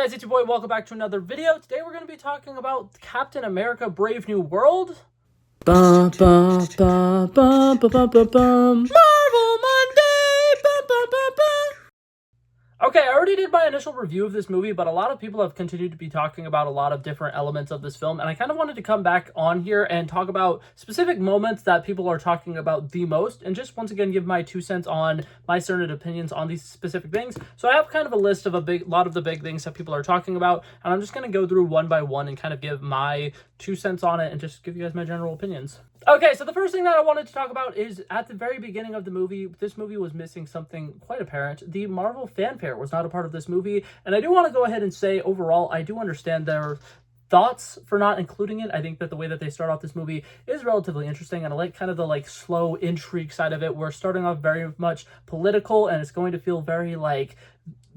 guys, it's your boy. Welcome back to another video. Today we're going to be talking about Captain America Brave New World. Marvel Monday! Okay, I already did my initial review of this movie, but a lot of people have continued to be talking about a lot of different elements of this film, and I kind of wanted to come back on here and talk about specific moments that people are talking about the most, and just once again give my 2 cents on my certain opinions on these specific things. So I have kind of a list of a lot of the big things that people are talking about, and I'm just going to go through one by one and kind of give my 2 cents on it and just give you guys my general opinions. Okay, so the first thing that I wanted to talk about is at the very beginning of the movie, this movie was missing something quite apparent. The Marvel fanfare was not a part of this movie, and I do want to go ahead and say overall, I do understand their thoughts for not including it. I think that the way that they start off this movie is relatively interesting, and I like kind of the slow intrigue side of it. We're starting off very much political, and it's going to feel very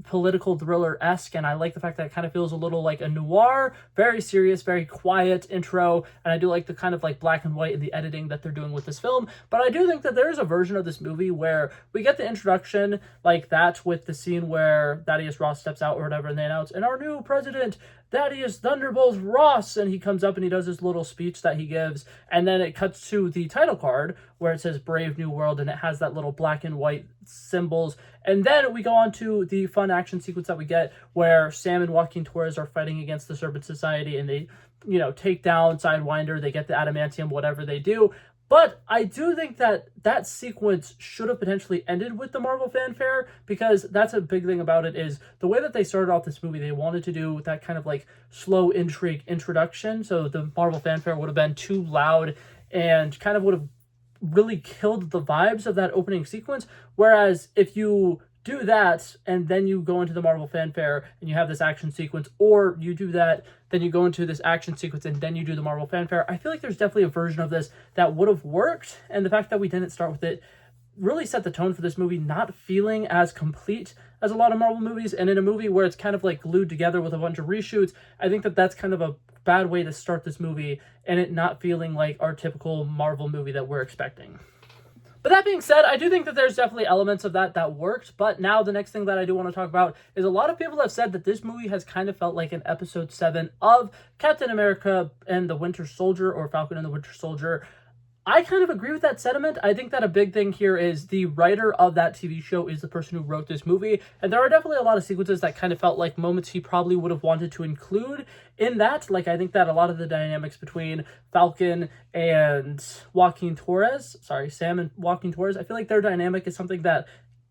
political thriller-esque, and I like the fact that it kind of feels a little like a noir, very serious, very quiet intro, and I do like the kind of black and white in the editing that they're doing with this film. But I do think that there is a version of this movie where we get the introduction like that with the scene where Thaddeus Ross steps out or whatever, and they announce, and our new president, Thaddeus Thunderbolts Ross, and he comes up and he does this little speech that he gives, and then it cuts to the title card where it says Brave New World, and it has that little black and white symbols, and then we go on to the fun action sequence that we get where Sam and Joaquin Torres are fighting against the Serpent Society, and they, take down Sidewinder, they get the adamantium, whatever they do. But I do think that that sequence should have potentially ended with the Marvel fanfare, because that's a big thing about it is the way that they started off this movie. They wanted to do that kind of slow intrigue introduction. So the Marvel fanfare would have been too loud and kind of would have really killed the vibes of that opening sequence. Whereas if you do that and then you go into the Marvel fanfare and you have this action sequence, or you do that, then you go into this action sequence and then you do the Marvel fanfare, I feel like there's definitely a version of this that would have worked. And the fact that we didn't start with it really set the tone for this movie not feeling as complete as a lot of Marvel movies. And in a movie where it's kind of glued together with a bunch of reshoots, I think that that's kind of a bad way to start this movie and it not feeling like our typical Marvel movie that we're expecting. But that being said, I do think that there's definitely elements of that worked. But now the next thing that I do want to talk about is a lot of people have said that this movie has kind of felt like an episode 7 of Captain America and the Winter Soldier, or Falcon and the Winter Soldier. I kind of agree with that sentiment. I think that a big thing here is the writer of that TV show is the person who wrote this movie. And there are definitely a lot of sequences that kind of felt like moments he probably would have wanted to include in that. I think that a lot of the dynamics between Falcon and Sam and Joaquin Torres, I feel like their dynamic is something that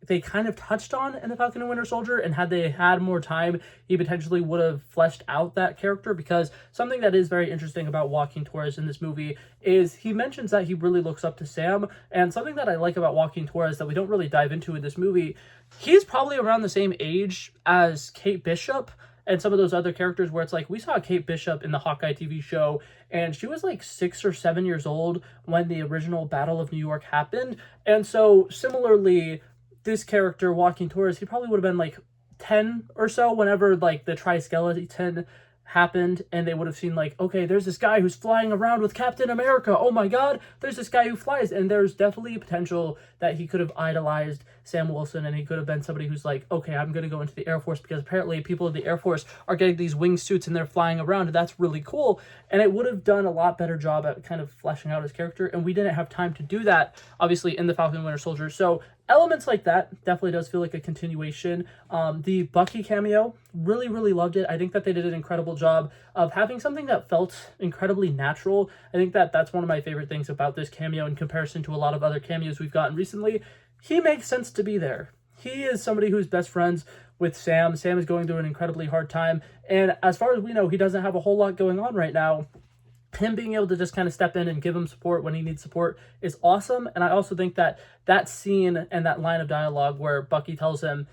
they kind of touched on in the Falcon and Winter Soldier, and had they had more time, he potentially would have fleshed out that character, because something that is very interesting about Joaquin Torres in this movie is he mentions that he really looks up to Sam, and something that I like about Joaquin Torres that we don't really dive into in this movie, he's probably around the same age as Kate Bishop and some of those other characters, where it's we saw Kate Bishop in the Hawkeye TV show, and she was 6 or 7 years old when the original Battle of New York happened. And so similarly, this character, Joaquin Torres, he probably would have been 10 or so whenever the Tri-Skeleton happened, and they would have seen okay, there's this guy who's flying around with Captain America. Oh my god, there's this guy who flies. And there's definitely potential that he could have idolized Sam Wilson, and he could have been somebody who's okay, I'm going to go into the Air Force because apparently people in the Air Force are getting these wingsuits and they're flying around, and that's really cool. And it would have done a lot better job at kind of fleshing out his character, and we didn't have time to do that, obviously, in the Falcon and Winter Soldier. So elements like that definitely does feel like a continuation. The Bucky cameo, really, really loved it. I think that they did an incredible job of having something that felt incredibly natural. I think that that's one of my favorite things about this cameo in comparison to a lot of other cameos we've gotten recently. He makes sense to be there. He is somebody who's best friends with Sam. Sam is going through an incredibly hard time, and as far as we know, he doesn't have a whole lot going on right now. Him being able to just kind of step in and give him support when he needs support is awesome. And I also think that that scene and that line of dialogue where Bucky tells him,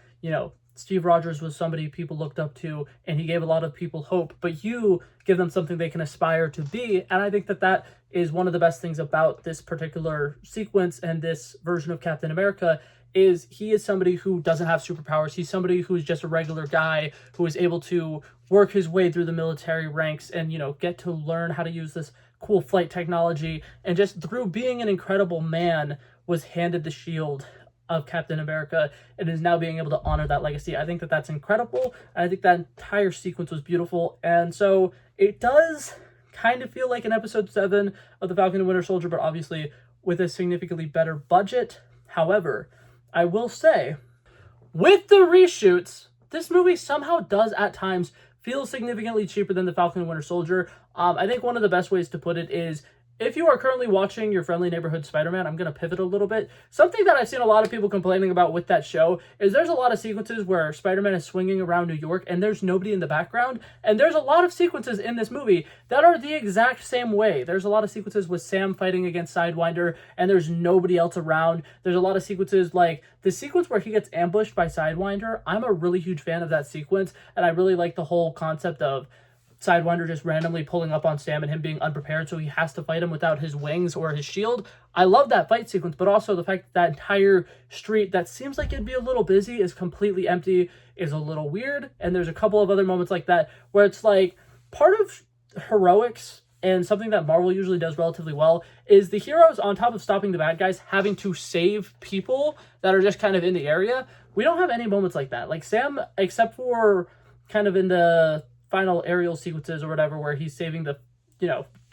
Steve Rogers was somebody people looked up to, and he gave a lot of people hope, but you give them something they can aspire to be. And I think that that is one of the best things about this particular sequence and this version of Captain America, is he is somebody who doesn't have superpowers. He's somebody who's just a regular guy who is able to work his way through the military ranks and, get to learn how to use this cool flight technology. And just through being an incredible man, was handed the shield of Captain America and is now being able to honor that legacy. I think that that's incredible. I think that entire sequence was beautiful. And so it does kind of feel like an episode 7 of The Falcon and Winter Soldier, but obviously with a significantly better budget. However, I will say, with the reshoots, this movie somehow does at times feel significantly cheaper than The Falcon and Winter Soldier. I think one of the best ways to put it is, if you are currently watching your friendly neighborhood Spider-Man, I'm going to pivot a little bit. Something that I've seen a lot of people complaining about with that show is there's a lot of sequences where Spider-Man is swinging around New York and there's nobody in the background. And there's a lot of sequences in this movie that are the exact same way. There's a lot of sequences with Sam fighting against Sidewinder and there's nobody else around. There's a lot of sequences like the sequence where he gets ambushed by Sidewinder. I'm a really huge fan of that sequence, and I really like the whole concept of Sidewinder just randomly pulling up on Sam and him being unprepared, so he has to fight him without his wings or his shield. I love that fight sequence, but also the fact that entire street that seems like it'd be a little busy is completely empty is a little weird. And there's a couple of other moments like that where it's like part of heroics and something that Marvel usually does relatively well is the heroes, on top of stopping the bad guys, having to save people that are just kind of in the area. We don't have any moments like that. Like Sam, except for kind of in the final aerial sequences or whatever where he's saving the,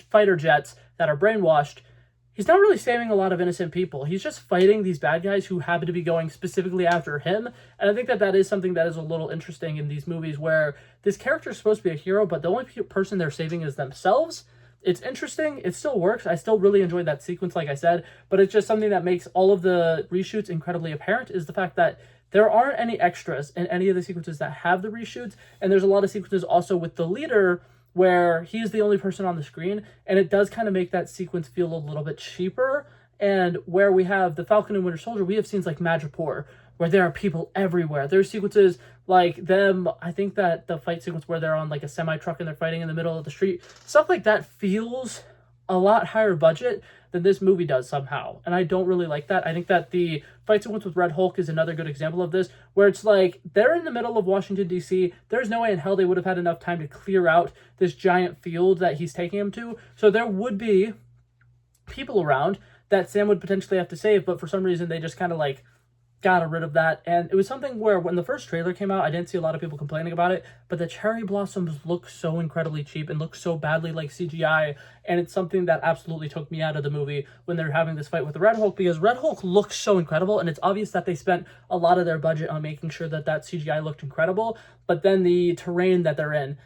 fighter jets that are brainwashed, he's not really saving a lot of innocent people. He's just fighting these bad guys who happen to be going specifically after him. And I think that that is something that is a little interesting in these movies where this character is supposed to be a hero, but the only person they're saving is themselves. It's interesting. It still works. I still really enjoyed that sequence, like I said, but it's just something that makes all of the reshoots incredibly apparent is the fact that there aren't any extras in any of the sequences that have the reshoots, and there's a lot of sequences also with the leader where he's the only person on the screen, and it does kind of make that sequence feel a little bit cheaper. And where we have the Falcon and Winter Soldier, we have scenes like Madripoor, where there are people everywhere. There's sequences like them, I think that the fight sequence where they're on like a semi-truck and they're fighting in the middle of the street, stuff like that feels a lot higher budget than this movie does somehow. And I don't really like that. I think that the fight sequence with Red Hulk is another good example of this, where it's like they're in the middle of Washington, D.C. There's no way in hell they would have had enough time to clear out this giant field that he's taking him to. So there would be people around that Sam would potentially have to save, but for some reason they just kind of like got rid of that. And it was something where when the first trailer came out, I didn't see a lot of people complaining about it, but the cherry blossoms look so incredibly cheap and look so badly like CGI, and it's something that absolutely took me out of the movie when they're having this fight with the Red Hulk, because Red Hulk looks so incredible, and it's obvious that they spent a lot of their budget on making sure that that CGI looked incredible, but then the terrain that they're in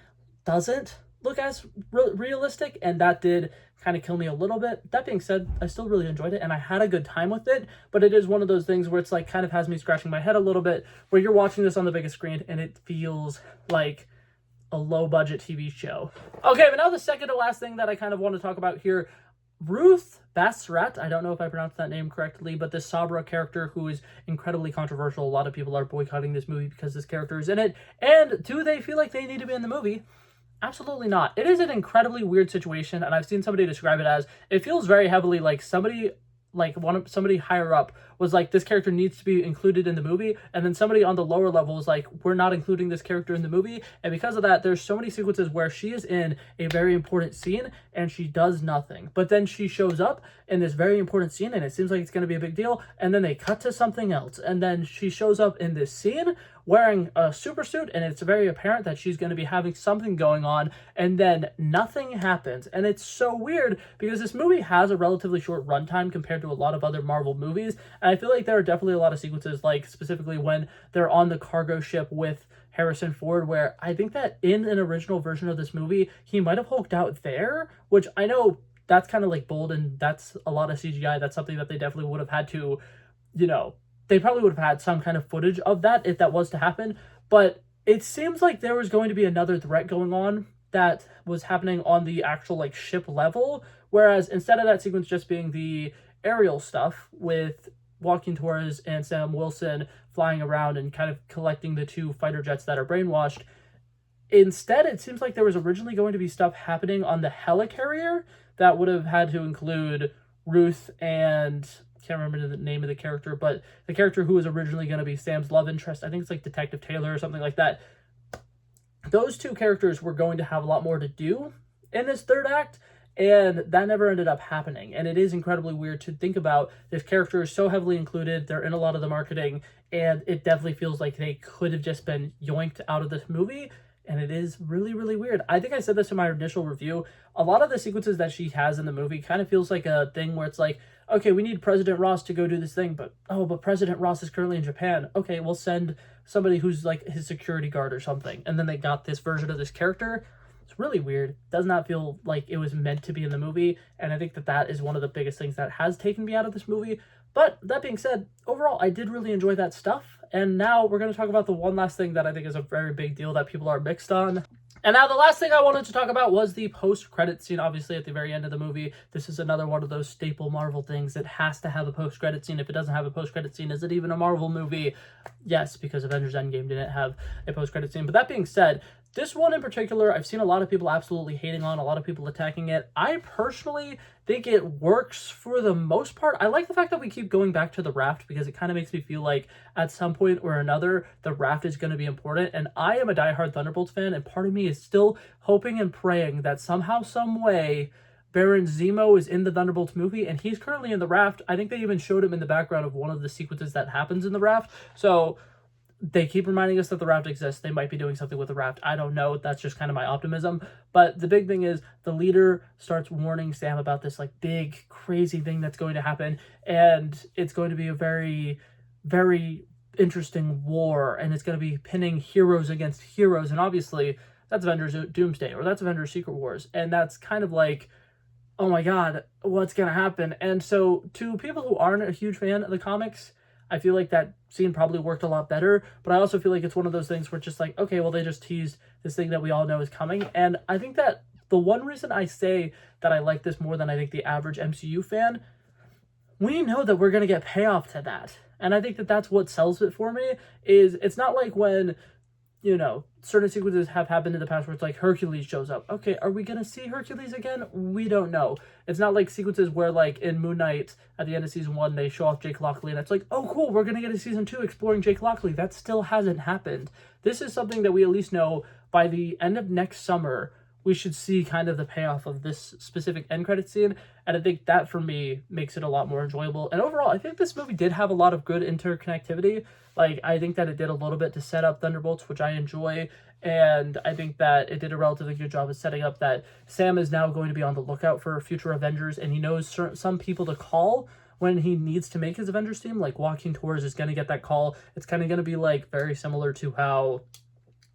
doesn't look as realistic, and that did kind of kill me a little bit. That being said, I still really enjoyed it and I had a good time with it, but it is one of those things where it's like kind of has me scratching my head a little bit, where you're watching this on the biggest screen and it feels like a low budget TV show. Okay, but now the second to last thing that I kind of want to talk about here, Ruth Bassrat, I don't know if I pronounced that name correctly, but this Sabra character who is incredibly controversial. A lot of people are boycotting this movie because this character is in it. And do they feel like they need to be in the movie? Absolutely not. It is an incredibly weird situation, and I've seen somebody describe it as, it feels very heavily like somebody higher up was like, this character needs to be included in the movie, and then somebody on the lower level was like, we're not including this character in the movie. And because of that, there's so many sequences where she is in a very important scene and she does nothing, but then she shows up in this very important scene and it seems like it's going to be a big deal, and then they cut to something else, and then she shows up in this scene wearing a super suit, and it's very apparent that she's going to be having something going on, and then nothing happens. And it's so weird because this movie has a relatively short runtime compared to a lot of other Marvel movies, and I feel like there are definitely a lot of sequences, like specifically when they're on the cargo ship with Harrison Ford, where I think that in an original version of this movie, he might have hulked out there, which I know that's kind of like bold and that's a lot of CGI. That's something that they definitely would have had to, they probably would have had some kind of footage of that if that was to happen. But it seems like there was going to be another threat going on that was happening on the actual like ship level. Whereas instead of that sequence just being the aerial stuff with Joaquin Torres and Sam Wilson flying around and kind of collecting the two fighter jets that are brainwashed, instead it seems like there was originally going to be stuff happening on the helicarrier that would have had to include Ruth and can't remember the name of the character, but the character who was originally going to be Sam's love interest, I think it's like Detective Taylor or something like that. Those two characters were going to have a lot more to do in this third act, and that never ended up happening. And it is incredibly weird to think about. This character is so heavily included, they're in a lot of the marketing, and it definitely feels like they could have just been yoinked out of this movie. And it is really, really weird. I think I said this in my initial review. A lot of the sequences that she has in the movie kind of feels like a thing where it's like, okay, we need President Ross to go do this thing, but President Ross is currently in Japan. Okay, we'll send somebody who's like his security guard or something. And then they got this version of this character. It's really weird. Does not feel like it was meant to be in the movie. And I think that that is one of the biggest things that has taken me out of this movie. But that being said, overall, I did really enjoy that stuff. And now we're going to talk about the one last thing that I think is a very big deal that people are mixed on. And now the last thing I wanted to talk about was the post-credit scene, obviously at the very end of the movie. This is another one of those staple Marvel things. It has to have a post-credit scene. If it doesn't have a post-credit scene, is it even a Marvel movie? Yes, because Avengers Endgame didn't have a post-credit scene. But that being said, this one in particular, I've seen a lot of people absolutely hating on, a lot of people attacking it. I personally think it works for the most part. I like the fact that we keep going back to the raft because it kind of makes me feel like at some point or another, the raft is going to be important. And I am a diehard Thunderbolts fan, and part of me is still hoping and praying that somehow, some way, Baron Zemo is in the Thunderbolts movie, and he's currently in the raft. I think they even showed him in the background of one of the sequences that happens in the raft. So they keep reminding us that the raft exists. They might be doing something with the raft. I don't know. That's just kind of my optimism. But the big thing is the leader starts warning Sam about this like big, crazy thing that's going to happen. And it's going to be a very, very interesting war. And it's going to be pinning heroes against heroes. And obviously that's Avengers Doomsday, or that's Avengers Secret Wars. And that's kind of like, oh my God, what's going to happen? And so to people who aren't a huge fan of the comics, I feel like that scene probably worked a lot better, but I also feel like it's one of those things where it's just like, okay, well, they just teased this thing that we all know is coming. And I think that the one reason I say that I like this more than I think the average MCU fan, we know that we're going to get payoff to that. And I think that that's what sells it for me, is it's not like when, you know, certain sequences have happened in the past where it's like Hercules shows up. Okay, are we going to see Hercules again? We don't know. It's not like sequences where, like, in Moon Knight, at the end of season 1, they show off Jake Lockley, and it's like, oh, cool, we're going to get a season 2 exploring Jake Lockley. That still hasn't happened. This is something that we at least know by the end of next summer, we should see kind of the payoff of this specific end credit scene, and I think that, for me, makes it a lot more enjoyable. And overall, I think this movie did have a lot of good interconnectivity. Like, I think that it did a little bit to set up Thunderbolts, which I enjoy, and I think that it did a relatively good job of setting up that Sam is now going to be on the lookout for future Avengers, and he knows some people to call when he needs to make his Avengers team. Like, Joaquin Torres is going to get that call. It's kind of going to be, like, very similar to how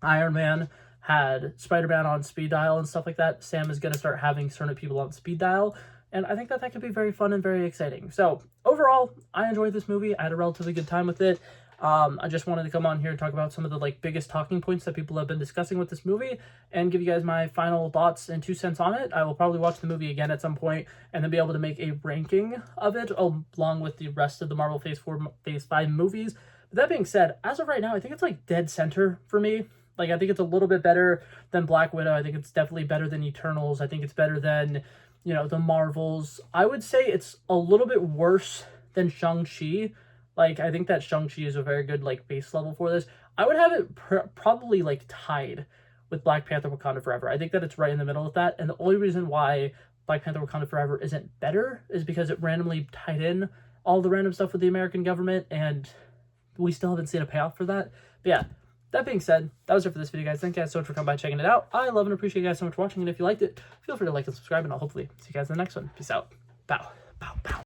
Iron Man had Spider-Man on speed dial and stuff like that. Sam is going to start having certain people on speed dial, and I think that that could be very fun and very exciting. So overall, I enjoyed this movie. I had a relatively good time with it. I just wanted to come on here and talk about some of the like biggest talking points that people have been discussing with this movie and give you guys my final thoughts and 2 cents on it. I will probably watch the movie again at some point and then be able to make a ranking of it along with the rest of the Marvel Phase 4, Phase 5 movies. But that being said, as of right now, I think it's like dead center for me. Like, I think it's a little bit better than Black Widow. I think it's definitely better than Eternals. I think it's better than, you know, the Marvels. I would say it's a little bit worse than Shang-Chi. Like, I think that Shang-Chi is a very good, like, base level for this. I would have it probably, like, tied with Black Panther Wakanda Forever. I think that it's right in the middle of that. And the only reason why Black Panther Wakanda Forever isn't better is because it randomly tied in all the random stuff with the American government, and we still haven't seen a payoff for that. But yeah. That being said, that was it for this video, guys. Thank you guys so much for coming by and checking it out. I love and appreciate you guys so much for watching, and if you liked it, feel free to like and subscribe, and I'll hopefully see you guys in the next one. Peace out. Bow. Bow. Bow.